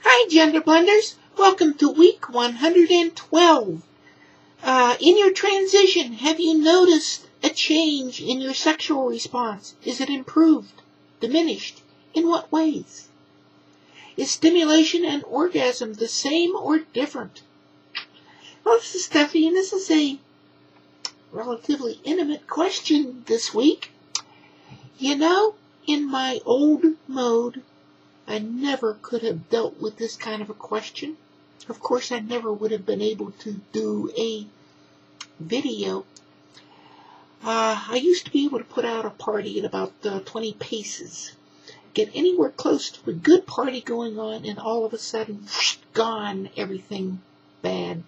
Hi, GenderBlenders. Welcome to week 112. In your transition, have you noticed a change in your sexual response? Is it improved? Diminished? In what ways? Is stimulation and orgasm the same or different? Well, this is Steffi, and this is a relatively intimate question this week. You know, in my old mode, I never could have dealt with this kind of a question. Of course, I never would have been able to do a video. I used to be able to put out a party at about 20 paces. Get anywhere close to a good party going on, and all of a sudden, gone, everything bad,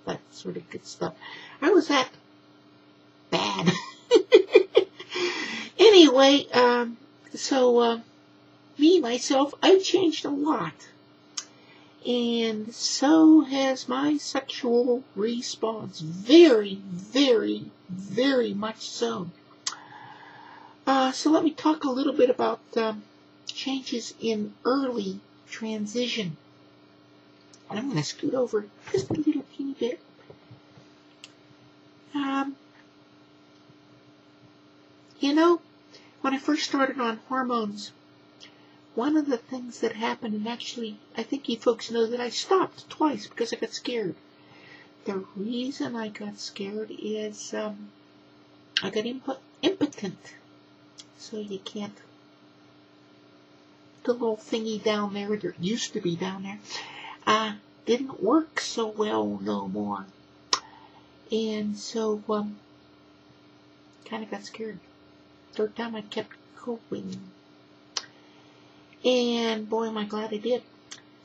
that sort of good stuff. I was that bad. Anyway, myself, I've changed a lot. And so has my sexual response. Very, very, very much so. So let me talk a little bit about changes in early transition. And I'm going to scoot over just a little teeny bit. When I first started on hormones, one of the things that happened, and actually, I think you folks know that I stopped twice because I got scared. The reason I got scared is I got impotent. So you can't, the little thingy down there that used to be down there, didn't work so well no more. And so, kind of got scared. Third time I kept going. And boy, am I glad I did.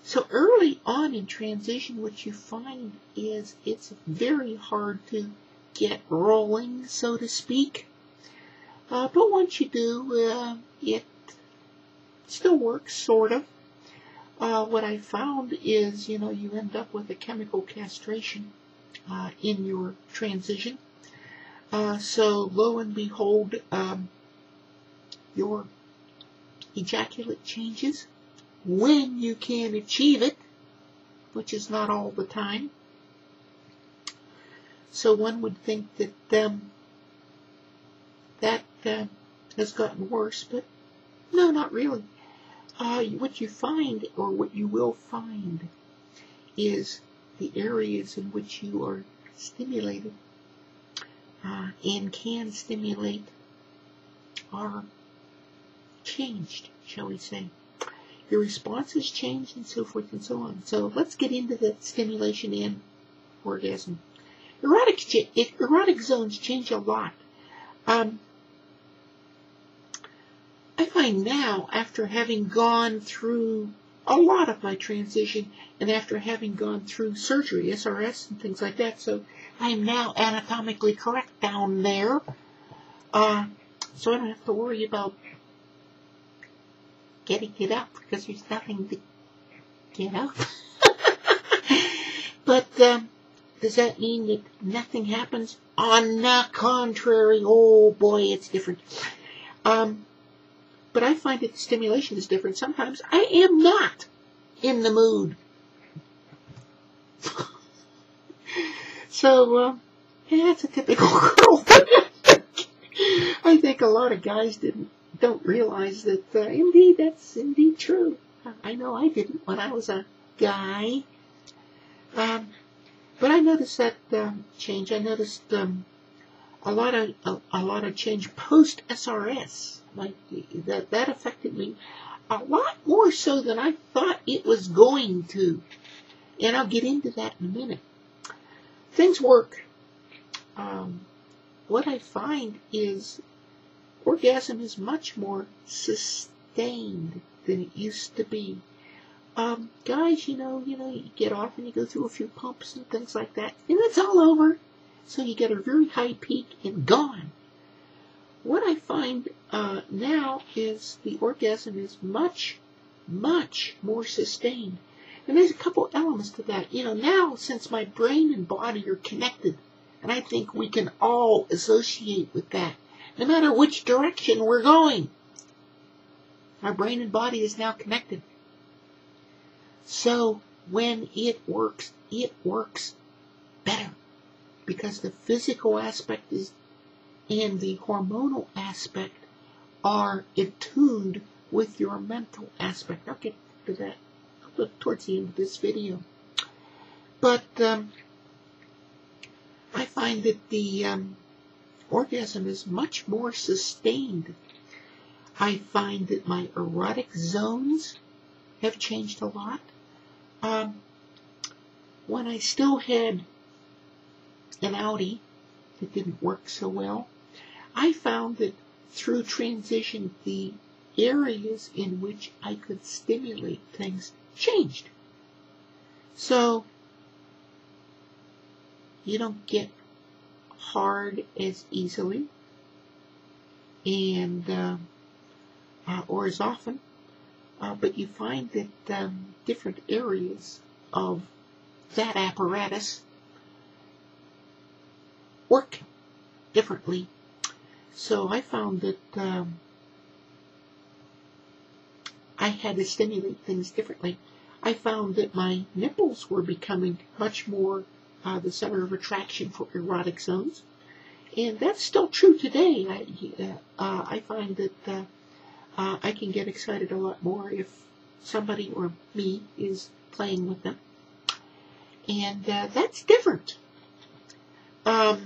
So early on in transition, what you find is it's very hard to get rolling, so to speak. But once you do, it still works, sort of. What I found is, you end up with a chemical castration in your transition. So lo and behold, your ejaculate changes when you can achieve it, which is not all the time. So one would think that that has gotten worse, but no, not really. What you find, or what you will find, is the areas in which you are stimulated and can stimulate are changed, shall we say. Your responses changed and so forth and so on. So let's get into the stimulation and orgasm. Erotic zones change a lot. I find now, after having gone through a lot of my transition and after having gone through surgery, SRS and things like that, so I am now anatomically correct down there. So I don't have to worry about getting it up, because there's nothing to get up. But does that mean that nothing happens? On the contrary, oh boy, it's different. But I find that the stimulation is different. Sometimes I am not in the mood. So, that's a typical girl. I think a lot of guys don't realize that, indeed, that's indeed true. I know I didn't when I was a guy. But I noticed that change. I noticed a lot of change post SRS. Like that affected me a lot more so than I thought it was going to. And I'll get into that in a minute. Things work. What I find is orgasm is much more sustained than it used to be. Guys, you get off and you go through a few pumps and things like that, and it's all over. So you get a very high peak and gone. What I find now is the orgasm is much, much more sustained. And there's a couple elements to that. Now, since my brain and body are connected, and I think we can all associate with that, no matter which direction we're going. Our brain and body is now connected. So when it works better, because the physical aspect and the hormonal aspect are attuned with your mental aspect. I'll get to that towards the end of this video. But I find that the orgasm is much more sustained. I find that my erotic zones have changed a lot. When I still had an outie that didn't work so well, I found that through transition, the areas in which I could stimulate things changed. So you don't get hard as easily and or as often, but you find that different areas of that apparatus work differently. So I found that I had to stimulate things differently. I found that my nipples were becoming much more the center of attraction for erotic zones. And that's still true today. I find that I can get excited a lot more if somebody or me is playing with them. And that's different. Very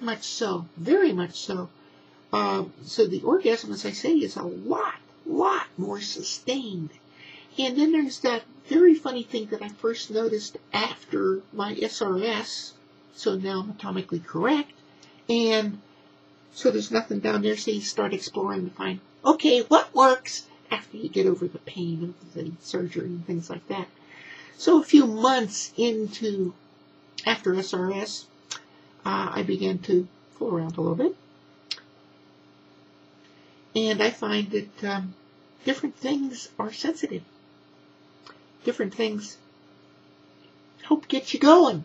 much so. Very much so. So the orgasm, as I say, is a lot more sustained. And then there's that very funny thing that I first noticed after my SRS. So now I'm atomically correct. And so there's nothing down there. So you start exploring to find, okay, what works after you get over the pain of the surgery and things like that. So a few months after SRS, I began to fool around a little bit. And I find that different things are sensitive. Different things help get you going.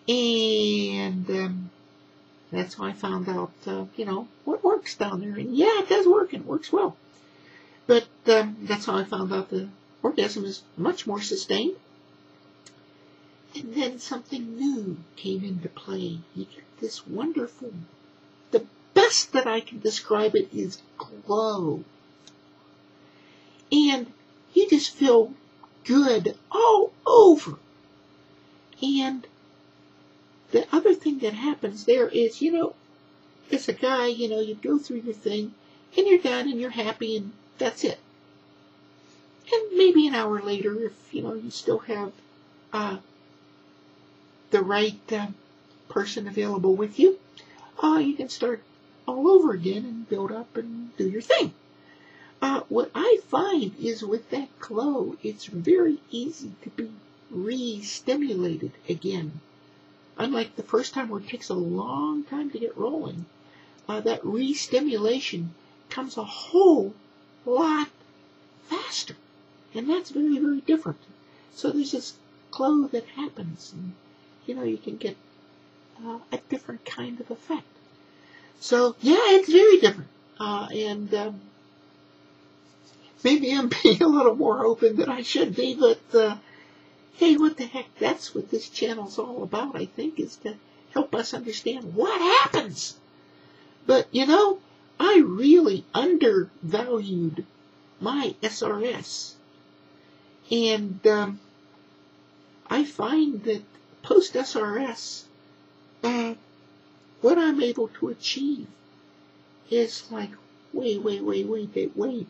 And that's how I found out, what works down there. And yeah, it does work and it works well. But that's how I found out the orgasm is much more sustained. And then something new came into play. You get this wonderful, the best that I can describe it is glow. And you just feel good all over. And the other thing that happens there is, as a guy, you go through your thing and you're done and you're happy and that's it. And maybe an hour later, if, you still have the right person available with you, you can start all over again and build up and do your thing. What I find is with that glow, it's very easy to be re-stimulated again. Unlike the first time where it takes a long time to get rolling, that re-stimulation comes a whole lot faster. And that's very, very different. So there's this glow that happens, and you can get a different kind of effect. So yeah, it's very different. And maybe I'm being a little more open than I should be, but hey, what the heck? That's what this channel's all about, I think, is to help us understand what happens. But, I really undervalued my SRS. And I find that post-SRS, what I'm able to achieve is like way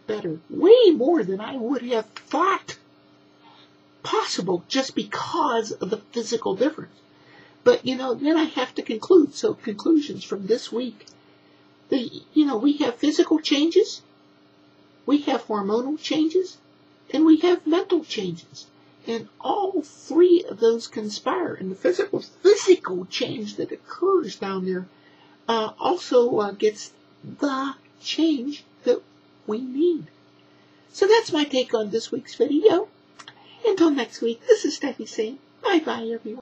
better. Way more than I would have thought possible just because of the physical difference. But, then I have to conclude. So conclusions from this week. We have physical changes, we have hormonal changes, and we have mental changes. And all three of those conspire. And the physical change that occurs down there also gets the change that we need. So that's my take on this week's video. Until next week, this is Steffi saying bye-bye, everyone.